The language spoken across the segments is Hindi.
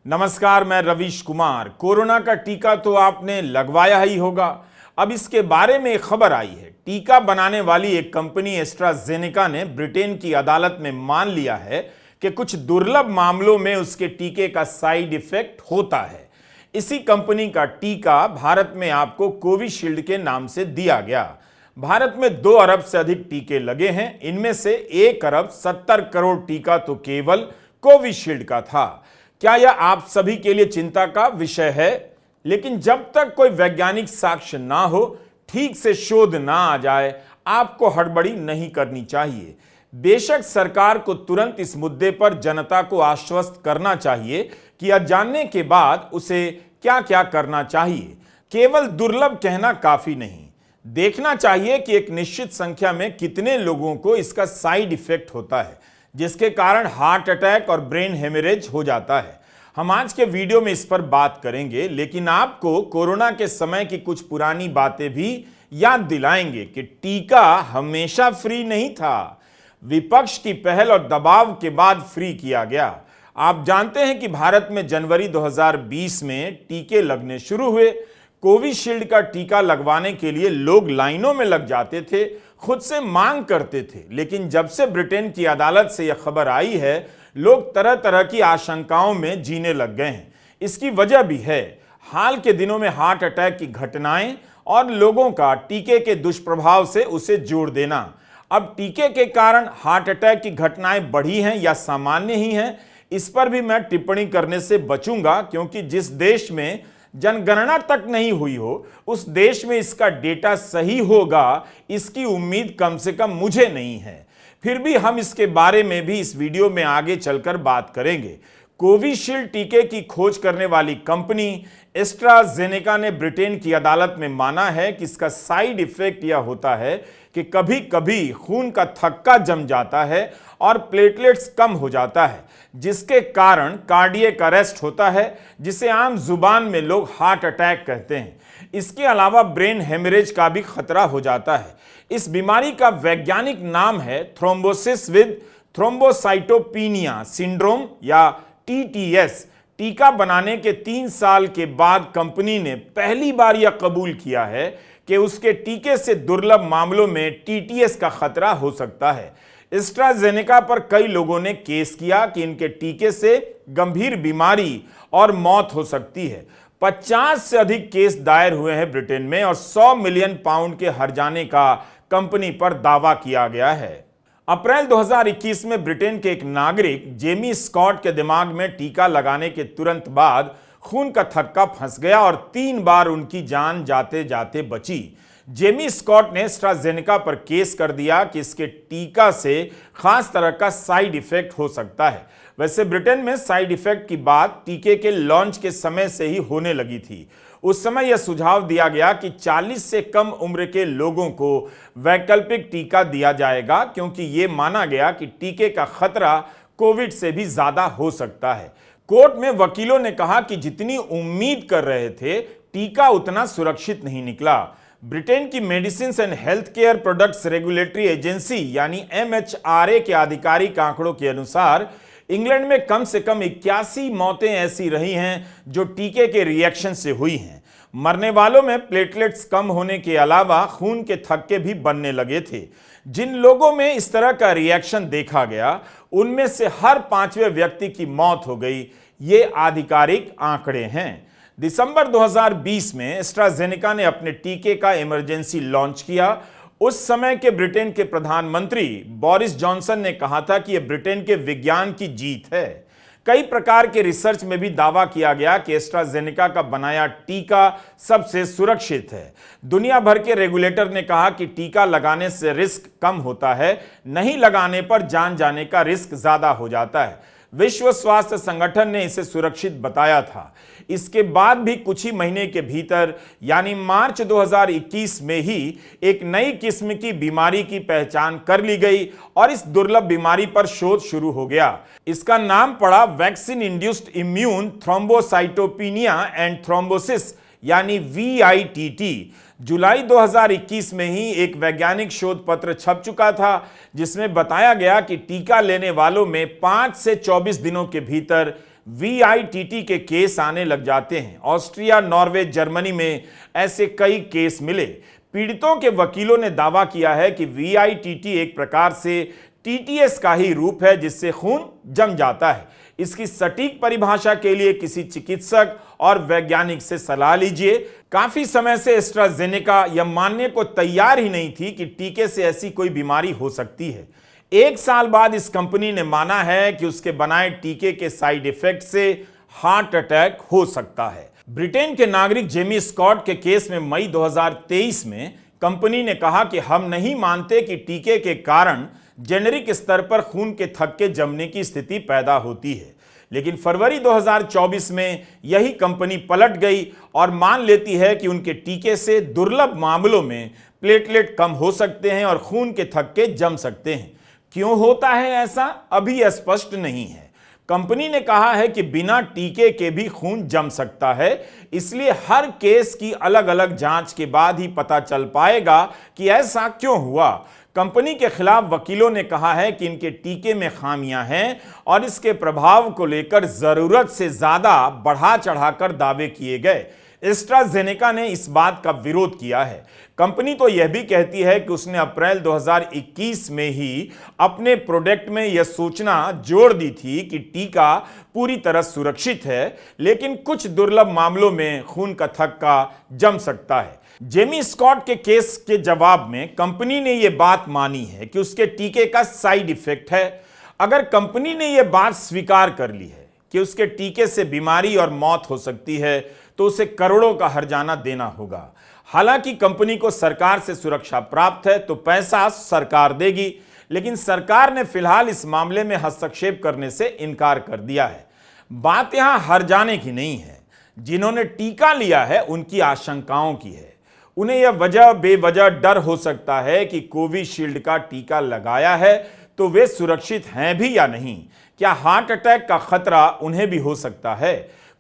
नमस्कार, मैं रवीश कुमार। कोरोना का टीका तो आपने लगवाया ही होगा। अब इसके बारे में एक खबर आई है। टीका बनाने वाली एक कंपनी एस्ट्राजेनेका ने ब्रिटेन की अदालत में मान लिया है कि कुछ दुर्लभ मामलों में उसके टीके का साइड इफेक्ट होता है। इसी कंपनी का टीका भारत में आपको कोविशील्ड के नाम से दिया गया। भारत में 2 अरब से अधिक टीके लगे हैं। इनमें से 1 अरब 70 करोड़ टीका तो केवल कोविशील्ड का था। क्या यह आप सभी के लिए चिंता का विषय है? लेकिन जब तक कोई वैज्ञानिक साक्ष्य ना हो, ठीक से शोध ना आ जाए, आपको हड़बड़ी नहीं करनी चाहिए। बेशक सरकार को तुरंत इस मुद्दे पर जनता को आश्वस्त करना चाहिए कि यह जानने के बाद उसे क्या क्या करना चाहिए। केवल दुर्लभ कहना काफी नहीं, देखना चाहिए कि एक निश्चित संख्या में कितने लोगों को इसका साइड इफेक्ट होता है, जिसके कारण हार्ट अटैक और ब्रेन हेमरेज हो जाता है। हम आज के वीडियो में इस पर बात करेंगे, लेकिन आपको कोरोना के समय की कुछ पुरानी बातें भी याद दिलाएंगे कि टीका हमेशा फ्री नहीं था। विपक्ष की पहल और दबाव के बाद फ्री किया गया। आप जानते हैं कि भारत में जनवरी 2020 में टीके लगने शुरू हुए। कोविशील्ड का टीका लगवाने के लिए लोग लाइनों में लग जाते थे, खुद से मांग करते थे। लेकिन जब से ब्रिटेन की अदालत से यह खबर आई है, लोग तरह तरह की आशंकाओं में जीने लग गए हैं। इसकी वजह भी है हाल के दिनों में हार्ट अटैक की घटनाएं और लोगों का टीके के दुष्प्रभाव से उसे जोड़ देना। अब टीके के कारण हार्ट अटैक की घटनाएं बढ़ी हैं या सामान्य ही हैं, इस पर भी मैं टिप्पणी करने से बचूंगा, क्योंकि जिस देश में जनगणना तक नहीं हुई हो, उस देश में इसका डेटा सही होगा, इसकी उम्मीद कम से कम मुझे नहीं है। फिर भी हम इसके बारे में भी इस वीडियो में आगे चलकर बात करेंगे। कोविशील्ड टीके की खोज करने वाली कंपनी एस्ट्राजेनेका ने ब्रिटेन की अदालत में माना है कि इसका साइड इफेक्ट यह होता है कि कभी कभी खून का थक्का जम जाता है और प्लेटलेट्स कम हो जाता है, जिसके कारण कार्डियक अरेस्ट होता है, जिसे आम जुबान में लोग हार्ट अटैक कहते हैं। इसके अलावा ब्रेन हेमरेज का भी खतरा हो जाता है। इस बीमारी का वैज्ञानिक नाम है थ्रोम्बोसिस विद थ्रोम्बोसाइटोपिनिया सिंड्रोम या TTS। टीका बनाने के 3 साल के बाद कंपनी ने पहली बार यह कबूल किया है कि उसके टीके से दुर्लभ मामलों में TTS का खतरा हो सकता है। एस्ट्राजेनेका पर कई लोगों ने केस किया कि इनके टीके से गंभीर बीमारी और मौत हो सकती है। 50 से अधिक केस दायर हुए हैं ब्रिटेन में और 100 मिलियन पाउंड के हर्जाने का कंपनी पर दावा किया गया है। अप्रैल 2021 में ब्रिटेन के एक नागरिक जेमी स्कॉट के दिमाग में टीका लगाने के तुरंत बाद खून का थक्का फंस गया और 3 बार उनकी जान जाते जाते बची। जेमी स्कॉट ने एस्ट्राजेनेका पर केस कर दिया कि इसके टीका से खास तरह का साइड इफेक्ट हो सकता है। वैसे ब्रिटेन में साइड इफेक्ट की बात टीके के लॉन्च के समय से ही होने लगी थी। उस समय यह सुझाव दिया गया कि 40 से कम उम्र के लोगों को वैकल्पिक टीका दिया जाएगा, क्योंकि यह माना गया कि टीके का खतरा कोविड से भी ज्यादा हो सकता है। कोर्ट में वकीलों ने कहा कि जितनी उम्मीद कर रहे थे, टीका उतना सुरक्षित नहीं निकला। ब्रिटेन की medicine and health care products regulatory agency यानी MHRA के आधिकारिक आंकड़ों के अनुसार इंग्लैंड में कम से कम 81 मौतें ऐसी रही हैं जो टीके के रिएक्शन से हुई हैं। मरने वालों में प्लेटलेट्स कम होने के अलावा खून के थक्के भी बनने लगे थे। जिन लोगों में इस तरह का रिएक्शन देखा गया, उनमें से हर 5वें व्यक्ति की मौत हो गई। ये आधिकारिक आंकड़े हैं। दिसंबर 2020 में एस्ट्राजेनेका ने अपने टीके का इमरजेंसी लॉन्च किया। उस समय के ब्रिटेन के प्रधानमंत्री बोरिस जॉनसन ने कहा था कि यह ब्रिटेन के विज्ञान की जीत है। कई प्रकार के रिसर्च में भी दावा किया गया कि एस्ट्राजेनेका का बनाया टीका सबसे सुरक्षित है। दुनिया भर के रेगुलेटर ने कहा कि टीका लगाने से रिस्क कम होता है, नहीं लगाने पर जान जाने का रिस्क ज्यादा हो जाता है। विश्व स्वास्थ्य संगठन ने इसे सुरक्षित बताया था। इसके बाद भी कुछ ही महीने के भीतर यानी मार्च 2021 में ही एक नई किस्म की बीमारी की पहचान कर ली गई और इस दुर्लभ बीमारी पर शोध शुरू हो गया। इसका नाम पड़ा vaccine induced immune thrombocytopenia and thrombosis यानी VITT। जुलाई 2021 में ही एक वैज्ञानिक शोध पत्र छप चुका था, जिसमें बताया गया कि टीका लेने वालों में 5 से 24 दिनों के भीतर VITT के केस आने लग जाते हैं। ऑस्ट्रिया, नॉर्वे, जर्मनी में ऐसे कई केस मिले। पीड़ितों के वकीलों ने दावा किया है कि VITT एक प्रकार से TTS का ही रूप है, जिससे खून जम जाता है। इसकी सटीक परिभाषा के लिए किसी चिकित्सक और वैज्ञानिक से सलाह लीजिए। काफी समय से एस्ट्राजेनेका यह मानने को तैयार ही नहीं थी कि टीके से ऐसी कोई बीमारी हो सकती है। 1 साल बाद इस कंपनी ने माना है कि उसके बनाए टीके के साइड इफेक्ट से हार्ट अटैक हो सकता है। ब्रिटेन के नागरिक जेमी स्कॉट के केस में मई 2023 में कंपनी ने कहा कि हम नहीं मानते कि टीके के कारण जेनेरिक स्तर पर खून के थक्के जमने की स्थिति पैदा होती है। लेकिन फरवरी 2024 में यही कंपनी पलट गई और मान लेती है कि उनके टीके से दुर्लभ मामलों में प्लेटलेट कम हो सकते हैं और खून के थक्के जम सकते हैं। क्यों होता है ऐसा, अभी स्पष्ट नहीं है। कंपनी ने कहा है कि बिना टीके के भी खून जम सकता है, इसलिए हर केस की अलग अलग जांच के बाद ही पता चल पाएगा कि ऐसा क्यों हुआ। कंपनी के खिलाफ वकीलों ने कहा है कि इनके टीके में खामियां हैं और इसके प्रभाव को लेकर जरूरत से ज्यादा बढ़ा चढ़ाकर दावे किए गए। एस्ट्राजेनेका ने इस बात का विरोध किया है। कंपनी तो यह भी कहती है कि उसने अप्रैल 2021 में ही अपने प्रोडक्ट में यह सूचना जोड़ दी थी कि टीका पूरी तरह सुरक्षित है, लेकिन कुछ दुर्लभ मामलों में खून का थक्का जम सकता है। जेमी स्कॉट के केस के जवाब में कंपनी ने यह बात मानी है कि उसके टीके का साइड इफेक्ट है। अगर कंपनी ने यह बात स्वीकार कर ली है कि उसके टीके से बीमारी और मौत हो सकती है, तो उसे करोड़ों का हर्जाना देना होगा। हालांकि कंपनी को सरकार से सुरक्षा प्राप्त है, तो पैसा सरकार देगी, लेकिन सरकार ने फिलहाल इस मामले में हस्तक्षेप करने से इनकार कर दिया है। बात यहां हर्जाने की नहीं है, जिन्होंने टीका लिया है उनकी आशंकाओं की है। उन्हें यह वजह बेवजह डर हो सकता है कि कोविशील्ड का टीका लगाया है तो वे सुरक्षित हैं भी या नहीं। क्या हार्ट अटैक का खतरा उन्हें भी हो सकता है।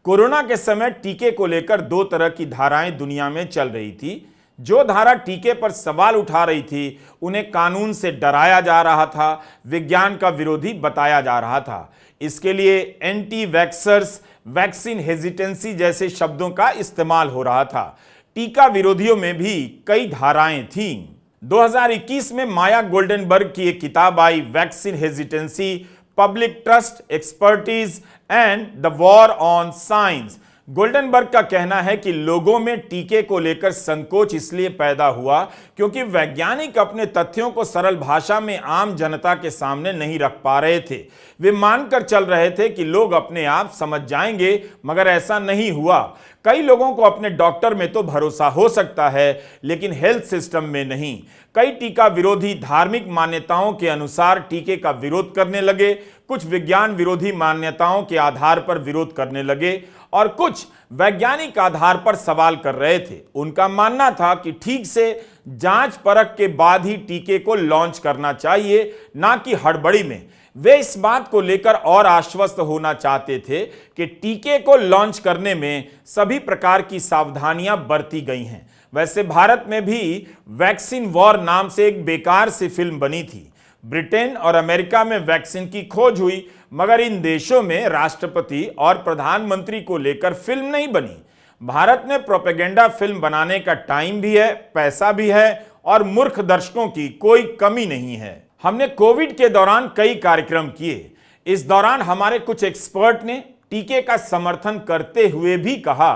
कोरोना के समय टीके को लेकर 2 तरह की धाराएं दुनिया में चल रही थी। जो धारा टीके पर सवाल उठा रही थी, उन्हें कानून से डराया जा रहा था, विज्ञान का विरोधी बताया जा रहा था। इसके लिए एंटी वैक्सर्स, वैक्सीन हेजिटेंसी जैसे शब्दों का इस्तेमाल हो रहा था। टीका विरोधियों में भी कई धाराएं थीं। 2021 में माया गोल्डनबर्ग की एक किताब आई, vaccine hesitancy, public trust, expertise and the war on science. Goldenberg का कहना है कि लोगों में टीके को लेकर संकोच इसलिए पैदा हुआ क्योंकि वैज्ञानिक अपने तथ्यों को सरल भाषा में आम जनता के सामने नहीं रख पा रहे थे। वे मानकर चल रहे थे कि लोग अपने आप समझ जाएंगे, मगर ऐसा नहीं हुआ। कई लोगों को अपने डॉक्टर में तो भरोसा हो सकता है, लेकिन हेल्थ सिस्टम में नहीं। कई टीका विरोधी धार्मिक मान्यताओं के अनुसार टीके का विरोध करने लगे, कुछ विज्ञान विरोधी मान्यताओं के आधार पर विरोध करने लगे और कुछ वैज्ञानिक आधार पर सवाल कर रहे थे। उनका मानना था कि ठीक से जांच परख के बाद ही टीके को लॉन्च करना चाहिए, ना कि हड़बड़ी में। वे इस बात को लेकर और आश्वस्त होना चाहते थे कि टीके को लॉन्च करने में सभी प्रकार की सावधानियां बरती गई हैं। वैसे भारत में भी वैक्सीन वॉर नाम से एक बेकार सी फिल्म बनी थी। ब्रिटेन और अमेरिका में वैक्सीन की खोज हुई, मगर इन देशों में राष्ट्रपति और प्रधानमंत्री को लेकर फिल्म नहीं बनी। भारत में प्रोपेगेंडा फिल्म बनाने का टाइम भी है, पैसा भी है और मूर्ख दर्शकों की कोई कमी नहीं है। हमने कोविड के दौरान कई कार्यक्रम किए। इस दौरान हमारे कुछ एक्सपर्ट ने टीके का समर्थन करते हुए भी कहा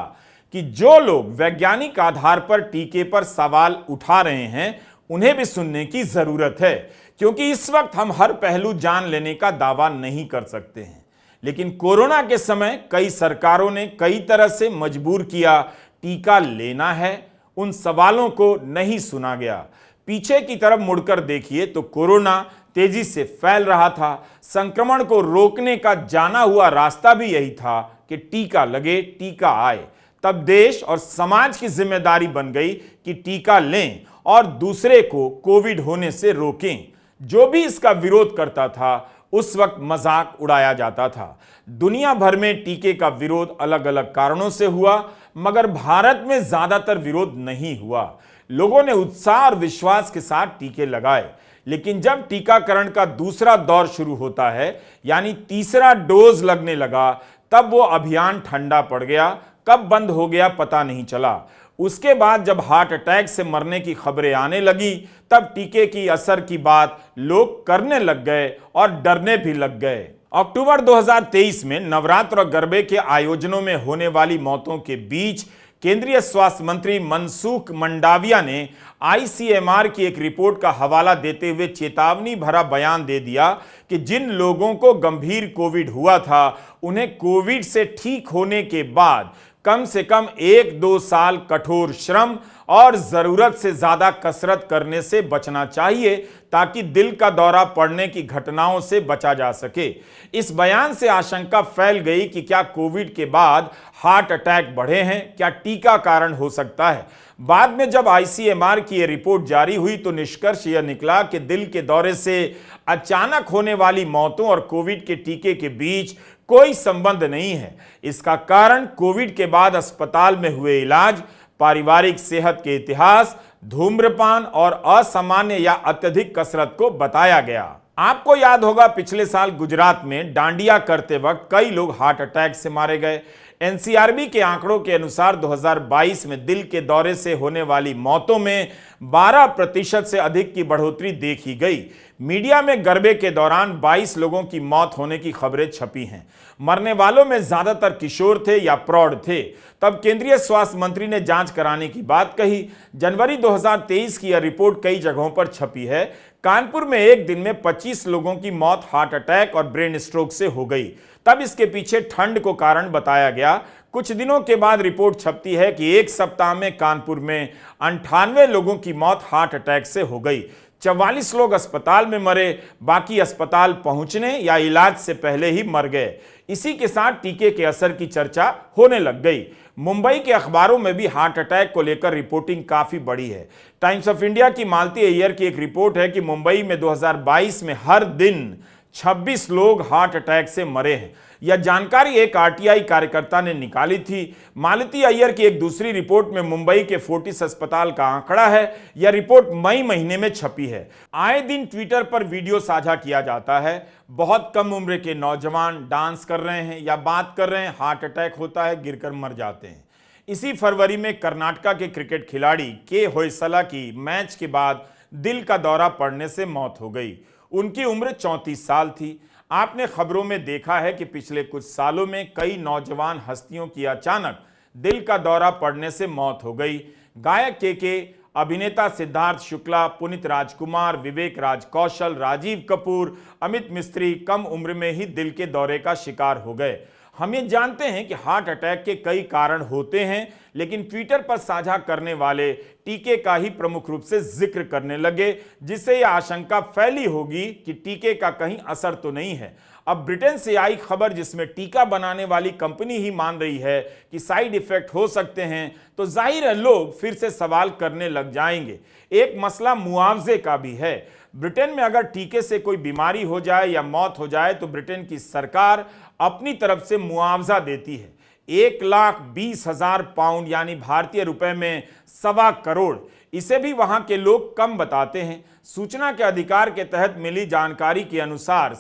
कि जो लोग वैज्ञानिक आधार पर टीके पर सवाल उठा रहे हैं, उन्हें भी सुनने की जरूरत है, क्योंकि इस वक्त हम हर पहलू जान लेने का दावा नहीं कर सकते हैं। लेकिन कोरोना के समय कई सरकारों ने कई तरह से मजबूर किया, टीका लेना है। उन सवालों को नहीं सुना गया। पीछे की तरफ मुड़कर देखिए तो कोरोना तेजी से फैल रहा था। संक्रमण को रोकने का जाना हुआ रास्ता भी यही था कि टीका लगे, टीका आए। तब देश और समाज की जिम्मेदारी बन गई कि टीका लें और दूसरे को कोविड होने से रोकें। जो भी इसका विरोध करता था, उस वक्त मजाक उड़ाया जाता था। दुनिया भर में टीके का विरोध अलग अलग कारणों से हुआ, मगर भारत में ज्यादातर विरोध नहीं हुआ। लोगों ने उत्साह और विश्वास के साथ टीके लगाए। लेकिन जब टीकाकरण का दूसरा दौर शुरू होता है, यानी तीसरा डोज लगने लगा, तब वो अभियान ठंडा पड़ गया, कब बंद हो गया पता नहीं चला। उसके बाद जब हार्ट अटैक से मरने की खबरें आने लगी, तब टीके की असर की बात लोग करने लग गए और डरने भी लग गए। अक्टूबर 2023 में नवरात्र और गरबे के आयोजनों में होने वाली मौतों के बीच केंद्रीय स्वास्थ्य मंत्री मनसुख मंडाविया ने आईसीएमआर की एक रिपोर्ट का हवाला देते हुए चेतावनी भरा बयान दे दिया कि जिन लोगों को गंभीर कोविड हुआ था, उन्हें कोविड से ठीक होने के बाद कम से कम 1-2 साल कठोर श्रम और जरूरत से ज्यादा कसरत करने से बचना चाहिए, ताकि दिल का दौरा पड़ने की घटनाओं से बचा जा सके। इस बयान से आशंका फैल गई कि क्या कोविड के बाद हार्ट अटैक बढ़े हैं, क्या टीका कारण हो सकता है। बाद में जब आईसीएमआर की यह रिपोर्ट जारी हुई तो निष्कर्ष यह निकला कि दिल के दौरे से अचानक होने वाली मौतों और कोविड के टीके के बीच कोई संबंध नहीं है। इसका कारण कोविड के बाद अस्पताल में हुए इलाज, पारिवारिक सेहत के इतिहास, धूम्रपान और असामान्य या अत्यधिक कसरत को बताया गया। आपको याद होगा पिछले साल गुजरात में डांडिया करते वक्त कई लोग हार्ट अटैक से मारे गए। एनसीआरबी के आंकड़ों के अनुसार 2022 में दिल के दौरे से होने वाली मौतों में 12% से अधिक की बढ़ोतरी देखी गई। मीडिया में गरबे के दौरान 22 लोगों की मौत होने की खबरें छपी हैं। मरने वालों में ज्यादातर किशोर थे या प्रौढ़ थे। तब केंद्रीय स्वास्थ्य मंत्री ने जांच कराने की बात कही। जनवरी 2023 की यह रिपोर्ट कई जगहों पर छपी है। कानपुर में एक दिन में 25 लोगों की मौत हार्ट अटैक और ब्रेन स्ट्रोक से हो गई। तब इसके पीछे ठंड को कारण बताया गया। कुछ दिनों के बाद रिपोर्ट छपती है कि एक सप्ताह में कानपुर में 98 लोगों की मौत हार्ट अटैक से हो गई। 44 लोग अस्पताल में मरे, बाकी अस्पताल पहुंचने या इलाज से पहले ही मर गए। इसी के साथ टीके के असर की चर्चा होने लग गई। मुंबई के अखबारों में भी हार्ट अटैक को लेकर रिपोर्टिंग काफी बड़ी है। टाइम्स ऑफ इंडिया की मालती अय्यर की एक रिपोर्ट है कि मुंबई में 2022 में हर दिन 26 लोग हार्ट अटैक से मरे हैं। यह जानकारी एक आरटीआई कार्यकर्ता ने निकाली थी। मालती अय्यर की एक दूसरी रिपोर्ट में मुंबई के फोर्टिस अस्पताल का आंकड़ा है। यह रिपोर्ट मई महीने में छपी है। आए दिन ट्विटर पर वीडियो साझा किया जाता है। बहुत कम उम्र के नौजवान डांस कर रहे हैं या बात कर रहे हैं, हार्ट अटैक होता है, गिरकर मर जाते हैं। इसी फरवरी में कर्नाटका के क्रिकेट खिलाड़ी के होयसला की मैच के बाद दिल का दौरा पड़ने से मौत हो गई। उनकी उम्र 34 साल थी। आपने खबरों में देखा है कि पिछले कुछ सालों में कई नौजवान हस्तियों की अचानक दिल का दौरा पड़ने से मौत हो गई। गायक के, अभिनेता सिद्धार्थ शुक्ला, पुनीत राजकुमार, विवेक राज कौशल, राजीव कपूर, अमित मिस्त्री कम उम्र में ही दिल के दौरे का शिकार हो गए। हम ये जानते हैं कि हार्ट अटैक के कई कारण होते हैं, लेकिन ट्विटर पर साझा करने वाले टीके का ही प्रमुख रूप से जिक्र करने लगे, जिससे यह आशंका फैली होगी कि टीके का कहीं असर तो नहीं है। अब ब्रिटेन से आई खबर जिसमें टीका बनाने वाली कंपनी ही मान रही है कि साइड इफेक्ट हो सकते हैं, तो जाहिर है लोग फिर से सवाल करने लग जाएंगे। एक मसला मुआवजे का भी है। ब्रिटेन में अगर टीके से कोई बीमारी हो जाए या मौत हो जाए तो ब्रिटेन की सरकार अपनी तरफ से मुआवजा देती है। 1,20,000 पाउंड यानी भारतीय रुपए में 1.25 करोड़। इसे भी वहां के लोग कम बताते हैं। सूचना के अधिकार के तहत मिली जानकारी के अनुसार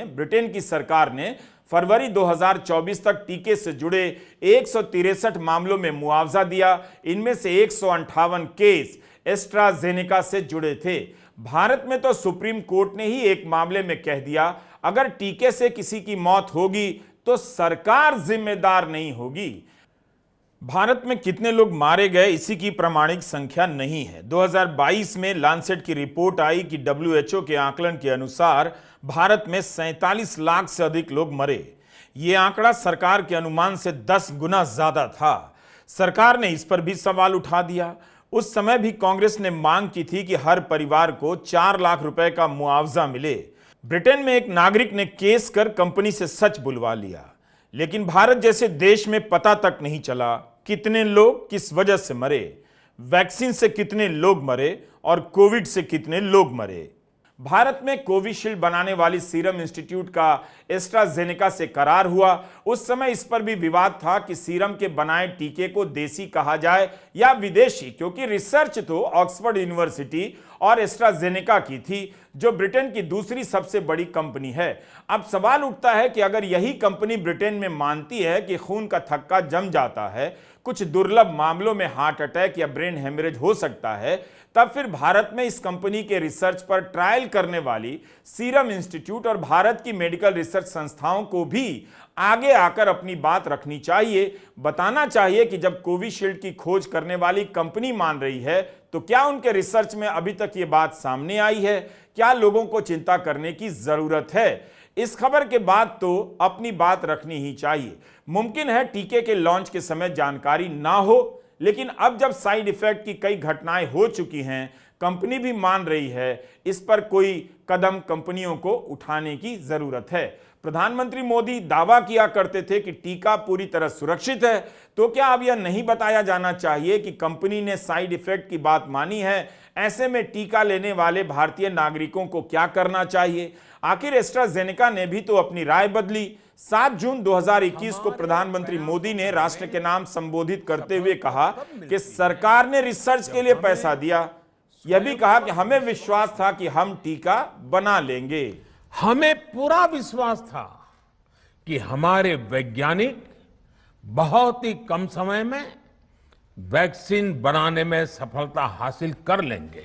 ब्रिटेन की सरकार ने फरवरी 2024 तक टीके से जुड़े 163 मामलों में मुआवजा दिया। इनमें से 158 केस एस्ट्राजेनेका से जुड़े थे। भारत में तो सुप्रीम कोर्ट ने ही एक मामले में कह दिया, अगर टीके से किसी की मौत होगी तो सरकार जिम्मेदार नहीं होगी। भारत में कितने लोग मारे गए इसी की प्रामाणिक संख्या नहीं है। 2022 में लांसेट की रिपोर्ट आई कि WHO के आकलन के अनुसार भारत में 47 लाख से अधिक लोग मरे। यह आंकड़ा सरकार के अनुमान से 10 गुना ज्यादा था। सरकार ने इस पर भी सवाल उठा दिया। उस समय भी कांग्रेस ने मांग की थी कि हर परिवार को 4 लाख रुपए का मुआवजा मिले। ब्रिटेन में एक नागरिक ने केस कर कंपनी से सच बुलवा लिया, लेकिन भारत जैसे देश में पता तक नहीं चला कितने लोग किस वजह से मरे, वैक्सीन से कितने लोग मरे और कोविड से कितने लोग मरे। भारत में कोविशील्ड बनाने वाली सीरम इंस्टीट्यूट का एस्ट्राजेनेका से करार हुआ। उस समय इस पर भी विवाद था कि सीरम के बनाए टीके को देसी कहा जाए या विदेशी, क्योंकि रिसर्च तो ऑक्सफोर्ड यूनिवर्सिटी और एस्ट्राजेनेका की थी, जो ब्रिटेन की दूसरी सबसे बड़ी कंपनी है। अब सवाल उठता है कि अगर यही कंपनी ब्रिटेन में मानती है कि खून का थक्का जम जाता है, कुछ दुर्लभ मामलों में हार्ट अटैक या ब्रेन हेमरेज हो सकता है, तब फिर भारत में इस कंपनी के रिसर्च पर ट्रायल करने वाली सीरम इंस्टीट्यूट और भारत की मेडिकल रिसर्च संस्थाओं को भी आगे आकर अपनी बात रखनी चाहिए। बताना चाहिए कि जब कोविशील्ड की खोज करने वाली कंपनी मान रही है, तो क्या उनके रिसर्च में अभी तक ये बात सामने आई है? क्या लोगों को चिंता करने की जरूरत है? इस खबर के बाद तो अपनी बात रखनी ही चाहिए। मुमकिन है टीके के लॉन्च के समय जानकारी ना हो, लेकिन अब जब साइड इफेक्ट की कई घटनाएं हो चुकी हैं, कंपनी भी मान रही है, इस पर कोई कदम कंपनियों को उठाने की जरूरत है। प्रधानमंत्री मोदी दावा किया करते थे कि टीका पूरी तरह सुरक्षित है, तो क्या अब यह नहीं बताया जाना चाहिए कि कंपनी ने साइड इफेक्ट की बात मानी है? ऐसे में टीका लेने वाले भारतीय नागरिकों को क्या करना चाहिए? आखिर एस्ट्राजेनेका ने भी तो अपनी राय बदली। 7 जून 2021 को प्रधानमंत्री मोदी ने राष्ट्र के नाम संबोधित करते हुए कहा कि सरकार ने रिसर्च के लिए पैसा दिया। यह भी कहा कि हमें विश्वास था कि हम टीका बना लेंगे। हमें पूरा विश्वास था कि हमारे वैज्ञानिक बहुत ही कम समय में वैक्सीन बनाने में सफलता हासिल कर लेंगे।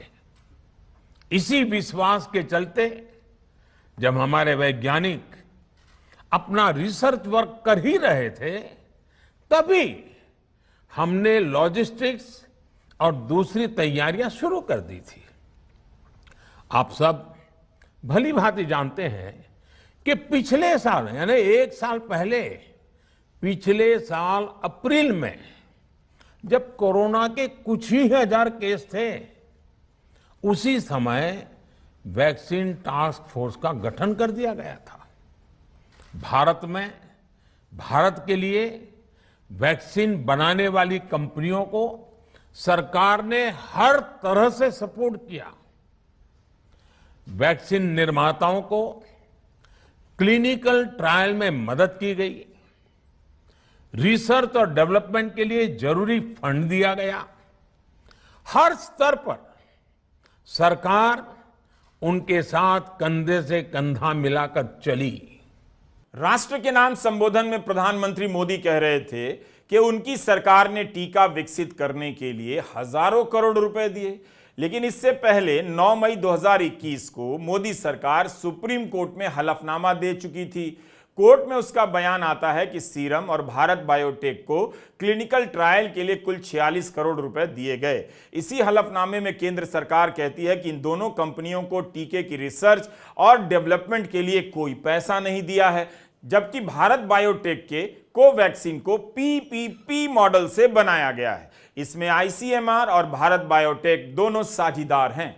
इसी विश्वास के चलते जब हमारे वैज्ञानिक अपना रिसर्च वर्क कर ही रहे थे, तभी हमने लॉजिस्टिक्स और दूसरी तैयारियां शुरू कर दी थी। आप सब भली भांति जानते हैं कि पिछले साल यानी 1 साल पहले, पिछले साल अप्रैल में जब कोरोना के कुछ ही हजार केस थे, उसी समय वैक्सीन टास्क फोर्स का गठन कर दिया गया था। भारत के लिए वैक्सीन बनाने वाली कंपनियों को सरकार ने हर तरह से सपोर्ट किया। वैक्सीन निर्माताओं को क्लिनिकल ट्रायल में मदद की गई, रिसर्च और डेवलपमेंट के लिए जरूरी फंड दिया गया। हर स्तर पर सरकार उनके साथ कंधे से कंधा मिलाकर चली। राष्ट्र के नाम संबोधन में प्रधानमंत्री मोदी कह रहे थे कि उनकी सरकार ने टीका विकसित करने के लिए हजारों करोड़ रुपए दिए। लेकिन इससे पहले 9 मई 2021 को मोदी सरकार सुप्रीम कोर्ट में हलफनामा दे चुकी थी। कोर्ट में उसका बयान आता है कि सीरम और भारत बायोटेक को क्लिनिकल ट्रायल के लिए कुल 46 करोड़ रुपए दिए गए। इसी हलफनामे में केंद्र सरकार कहती है कि इन दोनों कंपनियों को टीके की रिसर्च और डेवलपमेंट के लिए कोई पैसा नहीं दिया है, जबकि भारत बायोटेक के कोवैक्सीन को पीपीपी मॉडल से बनाया गया है। इसमें आईसीएमआर और भारत बायोटेक दोनों साझीदार हैं।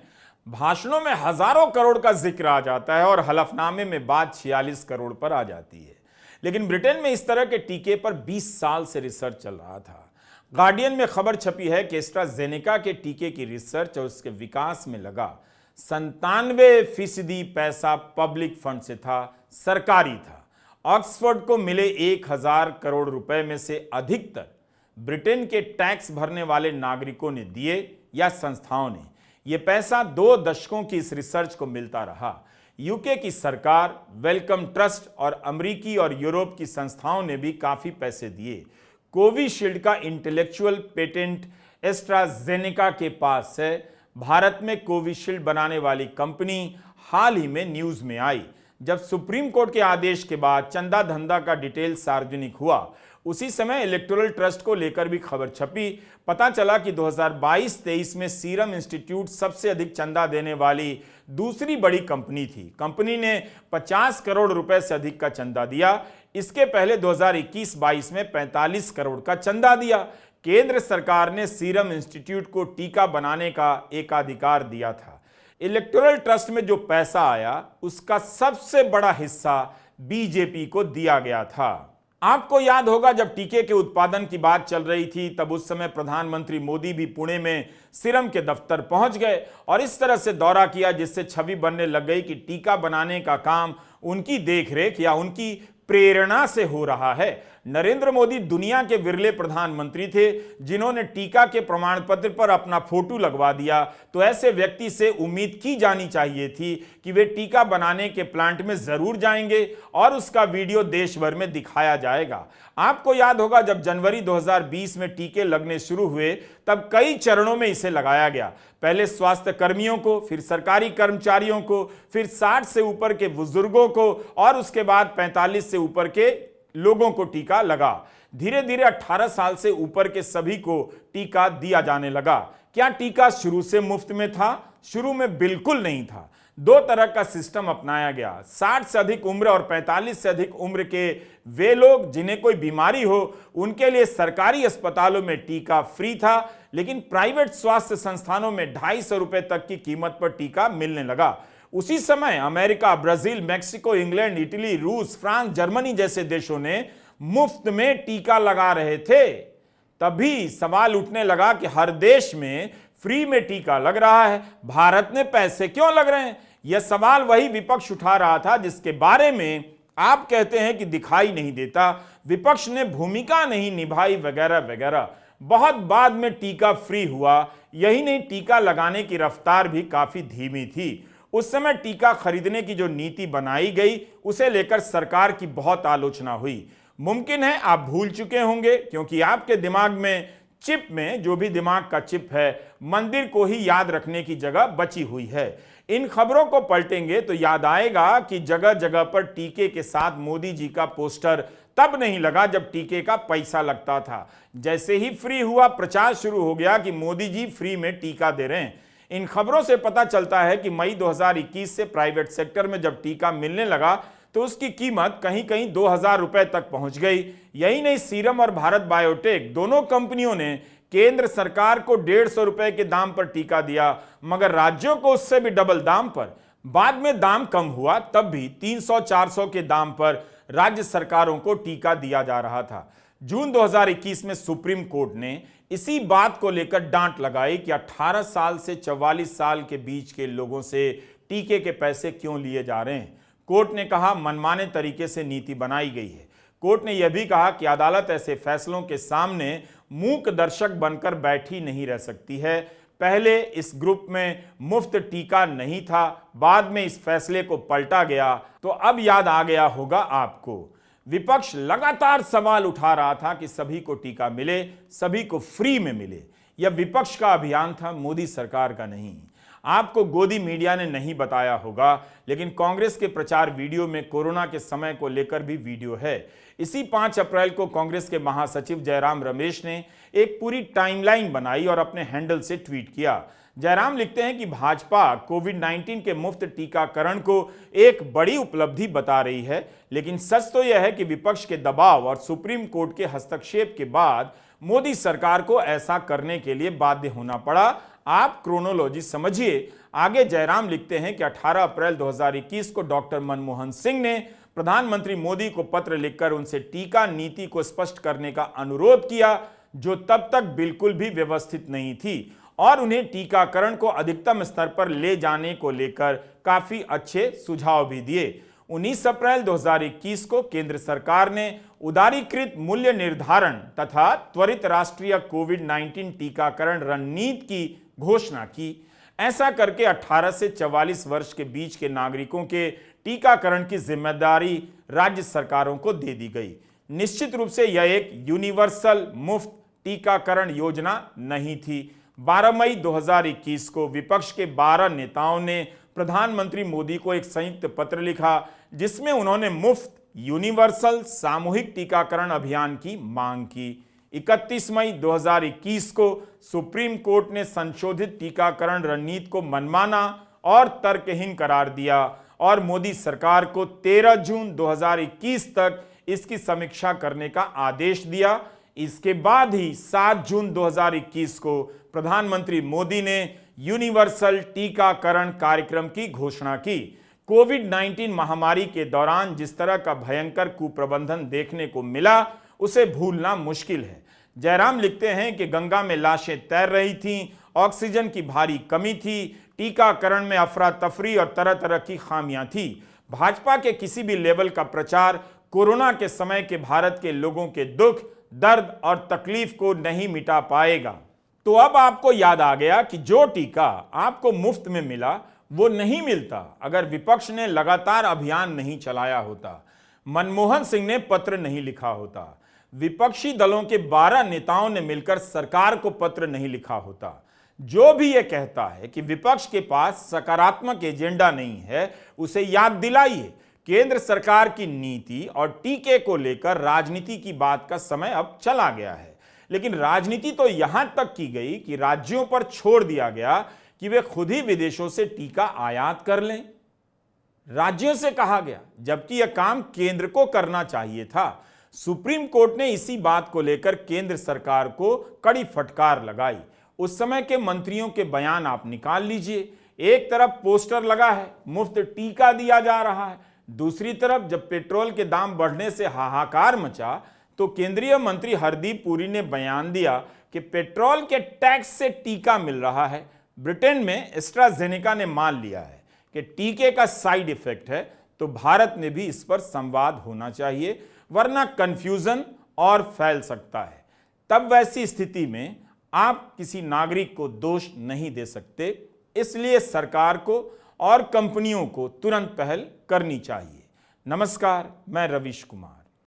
भाषणों में हजारों करोड़ का जिक्र आ जाता है और हलफनामे में बात 46 करोड़ पर आ जाती है। लेकिन ब्रिटेन में इस तरह के टीके पर 20 साल से रिसर्च चल रहा था। गार्डियन में खबर छपी है कि एस्ट्राजेनेका के टीके की रिसर्च और उसके विकास में लगा 97% पैसा पब्लिक फंड से था, सरकारी था। ऑक्सफोर्ड को मिले 1000 करोड़ रुपए में से अधिकतर ब्रिटेन के टैक्स भरने वाले नागरिकों ने दिए या संस्थाओं ने। यह पैसा 2 दशकों की इस रिसर्च को मिलता रहा। यूके की सरकार, वेलकम ट्रस्ट और अमेरिकी और यूरोप की संस्थाओं ने भी काफी पैसे दिए। कोविशील्ड का इंटेलेक्चुअल पेटेंट एस्ट्राजेनेका के पास है। भारत में कोविशील्ड बनाने वाली कंपनी हाल ही में न्यूज में आई, जब सुप्रीम कोर्ट के आदेश के बाद चंदा धंधा का डिटेल सार्वजनिक हुआ। उसी समय इलेक्टोरल ट्रस्ट को लेकर भी खबर छपी। पता चला कि 2022-23 में सीरम इंस्टीट्यूट सबसे अधिक चंदा देने वाली दूसरी बड़ी कंपनी थी। कंपनी ने 50 करोड़ रुपए से अधिक का चंदा दिया। इसके पहले 2021-22 में 45 करोड़ का चंदा दिया। केंद्र सरकार ने सीरम इंस्टीट्यूट को टीका बनाने का एकाधिकार दिया था। इलेक्टोरल ट्रस्ट में जो पैसा आया, उसका सबसे बड़ा हिस्सा बीजेपी को दिया गया था। आपको याद होगा, जब टीके के उत्पादन की बात चल रही थी, तब उस समय प्रधानमंत्री मोदी भी पुणे में सीरम के दफ्तर पहुंच गए और इस तरह से दौरा किया जिससे छवि बनने लग गई कि टीका बनाने का काम उनकी देखरेख या उनकी प्रेरणा से हो रहा है। नरेंद्र मोदी दुनिया के विरले प्रधानमंत्री थे जिन्होंने टीका के प्रमाण पत्र पर अपना फोटो लगवा दिया, तो ऐसे व्यक्ति से उम्मीद की जानी चाहिए थी कि वे टीका बनाने के प्लांट में जरूर जाएंगे और उसका वीडियो देश भर में दिखाया जाएगा। आपको याद होगा जब जनवरी 2020 में टीके लगने शुरू हुए तब कई चरणों में इसे लगाया गया। पहले स्वास्थ्य कर्मियों को, फिर सरकारी कर्मचारियों को, फिर 60 से ऊपर के बुजुर्गों को और उसके बाद 45 से ऊपर के लोगों को टीका लगा। धीरे धीरे 18 साल से ऊपर के सभी को टीका दिया जाने लगा। क्या टीका शुरू से मुफ्त में था? शुरू में बिल्कुल नहीं था। दो तरह का सिस्टम अपनाया गया। 60 से अधिक उम्र और 45 से अधिक उम्र के वे लोग जिन्हें कोई बीमारी हो उनके लिए सरकारी अस्पतालों में टीका फ्री था, लेकिन प्राइवेट स्वास्थ्य संस्थानों में 250 रुपए तक की कीमत पर टीका मिलने लगा। उसी समय America, Brazil, Mexico, England, Italy, रूस, फ्रांस, जर्मनी जैसे देशों ने मुफ्त में टीका लगा रहे थे। तभी सवाल उठने लगा कि हर देश में फ्री में टीका लग रहा है, भारत में पैसे क्यों लग रहे हैं? यह सवाल वही विपक्ष उठा रहा था जिसके बारे में आप कहते हैं कि दिखाई नहीं देता, विपक्ष ने भूमिका नहीं निभाई वगैरह वगैरह। बहुत बाद में टीका फ्री हुआ। यही नहीं, टीका लगाने की रफ्तार भी काफी धीमी थी। उस समय टीका खरीदने की जो नीति बनाई गई उसे लेकर सरकार की बहुत आलोचना हुई। मुमकिन है आप भूल चुके होंगे, क्योंकि आपके दिमाग में चिप में, जो भी दिमाग का चिप है, मंदिर को ही याद रखने की जगह बची हुई है। इन खबरों को पलटेंगे तो याद आएगा कि जगह जगह पर टीके के साथ मोदी जी का पोस्टर तब नहीं लगा जब टीके का पैसा लगता था। जैसे ही फ्री हुआ, प्रचार शुरू हो गया कि मोदी जी फ्री में टीका दे रहे हैं। इन खबरों से पता चलता है कि मई 2021 से प्राइवेट सेक्टर में जब टीका मिलने लगा तो उसकी कीमत कहीं कहीं 2000 रुपए तक पहुंच गई। यही नहीं, सीरम और भारत बायोटेक दोनों कंपनियों ने केंद्र सरकार को 150 रुपए के दाम पर टीका दिया, मगर राज्यों को उससे भी डबल दाम पर। बाद में दाम कम हुआ, तब भी 300-400 के दाम पर राज्य सरकारों को टीका दिया जा रहा था। जून 2021 में सुप्रीम कोर्ट ने इसी बात को लेकर डांट लगाई कि 18 साल से 44 साल के बीच के लोगों से टीके के पैसे क्यों लिए जा रहे हैं। कोर्ट ने कहा मनमाने तरीके से नीति बनाई गई है। कोर्ट ने यह भी कहा कि अदालत ऐसे फैसलों के सामने मूक दर्शक बनकर बैठी नहीं रह सकती है। पहले इस ग्रुप में मुफ्त टीका नहीं था, बाद में इस फैसले को पलटा गया, तो अब याद आ गया होगा आपको। विपक्ष लगातार सवाल उठा रहा था कि सभी को टीका मिले, सभी को फ्री में मिले। यह विपक्ष का अभियान था, मोदी सरकार का नहीं। आपको गोदी मीडिया ने नहीं बताया होगा, लेकिन कांग्रेस के प्रचार वीडियो में कोरोना के समय को लेकर भी वीडियो है। इसी 5 अप्रैल को कांग्रेस के महासचिव जयराम रमेश ने एक पूरी टाइमलाइन बनाई और अपने हैंडल से ट्वीट किया। जयराम लिखते हैं कि भाजपा कोविड-19 के मुफ्त टीकाकरण को एक बड़ी उपलब्धि बता रही है, लेकिन सच तो यह है कि विपक्ष के दबाव और सुप्रीम कोर्ट के हस्तक्षेप के बाद मोदी सरकार को ऐसा करने के लिए बाध्य होना पड़ा। आप क्रोनोलॉजी समझिए। आगे जयराम लिखते हैं कि 18 अप्रैल 2021 को डॉक्टर मनमोहन सिंह ने प्रधानमंत्री मोदी को पत्र लिखकर उनसे टीका नीति को स्पष्ट करने का अनुरोध किया, जो तब तक बिल्कुल भी व्यवस्थित नहीं थी, और उन्हें टीकाकरण को अधिकतम स्तर पर ले जाने को लेकर काफी अच्छे सुझाव भी दिए। 19 अप्रैल 2021 को केंद्र सरकार ने उदारीकृत मूल्य निर्धारण तथा त्वरित राष्ट्रीय कोविड-19 टीकाकरण रणनीति की घोषणा की। ऐसा करके 18 से 44 वर्ष के बीच के नागरिकों के टीकाकरण की जिम्मेदारी राज्य सरकारों को दे दी गई। निश्चित रूप से यह एक यूनिवर्सल मुफ्त टीकाकरण योजना नहीं थी। 12 मई 2021 को विपक्ष के 12 नेताओं ने प्रधानमंत्री मोदी को एक संयुक्त पत्र लिखा, जिसमें उन्होंने मुफ्त यूनिवर्सल सामूहिक टीकाकरण अभियान की मांग की। 31 मई 2021 को सुप्रीम कोर्ट ने संशोधित टीकाकरण रणनीति को मनमाना और तर्कहीन करार दिया और मोदी सरकार को 13 जून 2021 तक इसकी समीक्षा करने का आदेश दिया। इसके बाद ही 7 जून 2021 को प्रधानमंत्री मोदी ने यूनिवर्सल टीकाकरण कार्यक्रम की घोषणा की। कोविड-19 महामारी के दौरान जिस तरह का भयंकर कुप्रबंधन देखने को मिला, उसे भूलना मुश्किल है। जयराम लिखते हैं कि गंगा में लाशें तैर रही थीं, ऑक्सीजन की भारी कमी थी, टीकाकरण में अफरा तफरी और तरह तरह की खामियां थी। भाजपा के किसी भी लेवल का प्रचार कोरोना के समय के भारत के लोगों के दुख, दर्द और तकलीफ को नहीं मिटा पाएगा। तो अब आपको याद आ गया कि जो टीका आपको मुफ्त में मिला वो नहीं मिलता अगर विपक्ष ने लगातार अभियान नहीं चलाया होता, मनमोहन सिंह ने पत्र नहीं लिखा होता, विपक्षी दलों के 12 नेताओं ने मिलकर सरकार को पत्र नहीं लिखा होता। जो भी ये कहता है कि विपक्ष के पास सकारात्मक एजेंडा नहीं है, उसे याद दिलाइए केंद्र सरकार की नीति और टीके को लेकर राजनीति की बात का समय अब चला गया है। लेकिन राजनीति तो यहां तक की गई कि राज्यों पर छोड़ दिया गया कि वे खुद ही विदेशों से टीका आयात कर लें। राज्यों से कहा गया, जबकि यह काम केंद्र को करना चाहिए था। सुप्रीम कोर्ट ने इसी बात को लेकर केंद्र सरकार को कड़ी फटकार लगाई। उस समय के मंत्रियों के बयान आप निकाल लीजिए। एक तरफ पोस्टर लगा है, मुफ्त टीका दिया जा रहा है, दूसरी तरफ जब पेट्रोल के दाम बढ़ने से हाहाकार मचा तो केंद्रीय मंत्री हरदीप पुरी ने बयान दिया कि पेट्रोल के टैक्स से टीका मिल रहा है। ब्रिटेन में एस्ट्राजेनेका ने मान लिया है कि टीके का साइड इफेक्ट है, तो भारत में भी इस पर संवाद होना चाहिए, वरना कंफ्यूजन और फैल सकता है। तब वैसी स्थिति में आप किसी नागरिक को दोष नहीं दे सकते। इसलिए सरकार को और कंपनियों को तुरंत पहल करनी चाहिए। नमस्कार, मैं रवीश कुमार।